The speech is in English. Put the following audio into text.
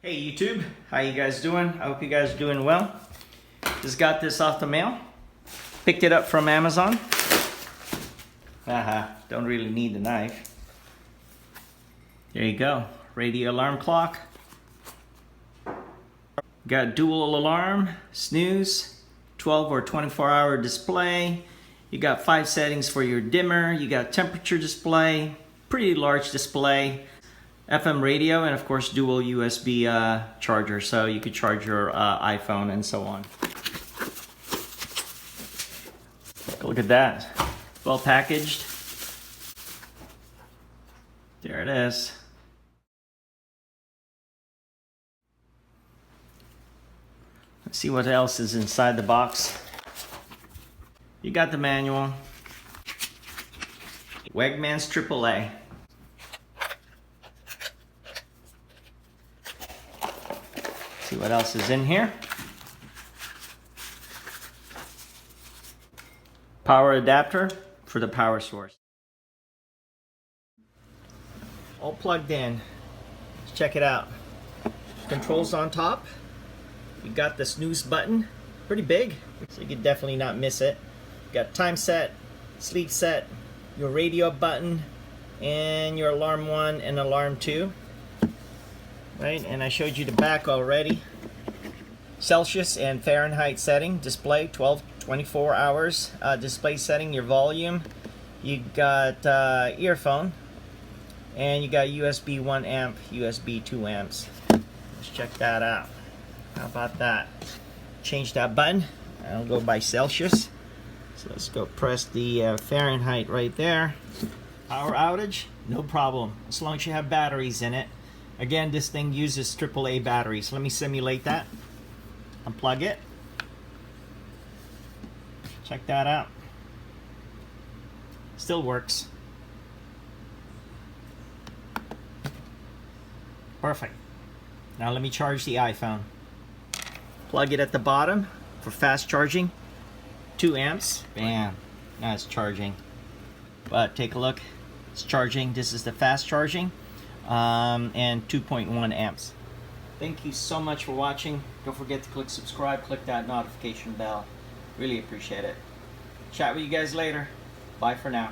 Hey YouTube, how you guys doing? I hope you guys are doing well. Just got this off the mail. Picked it up from Amazon. Don't really need the knife. There you go. Radio alarm clock. Got dual alarm, snooze, 12 or 24-hour display. You got 5 settings for your dimmer. You got temperature display, pretty large display. FM radio, and of course dual USB charger, so you could charge your iPhone and so on. Look at that, well packaged. There it is. Let's see what else is inside the box. You got the manual. Wegmans AAA. See what else is in here. Power adapter for the power source. All plugged in. Let's check it out. Controls on top. You got the snooze button, pretty big, so you could definitely not miss it. You got time set, sleep set, your radio button, and your alarm 1 and alarm 2. Right, and I showed you the back already. Celsius and Fahrenheit setting, display 12, 24 hours. Display setting, your volume. You got earphone, and you got USB 1 amp, USB 2 amps. Let's check that out. How about that? Change that button. I'll go by Celsius. So let's go press the Fahrenheit right there. Power outage, no problem, as long as you have batteries in it. Again, this thing uses AAA batteries. Let me simulate that. Unplug it. Check that out. Still works. Perfect. Now let me charge the iPhone. Plug it at the bottom for fast charging. 2 amps. Bam. Now it's charging. But take a look. It's charging. This is the fast charging. And 2.1 amps. Thank you so much for watching. Don't forget to click subscribe, click that notification bell. Really appreciate it. Chat with you guys later. Bye for now.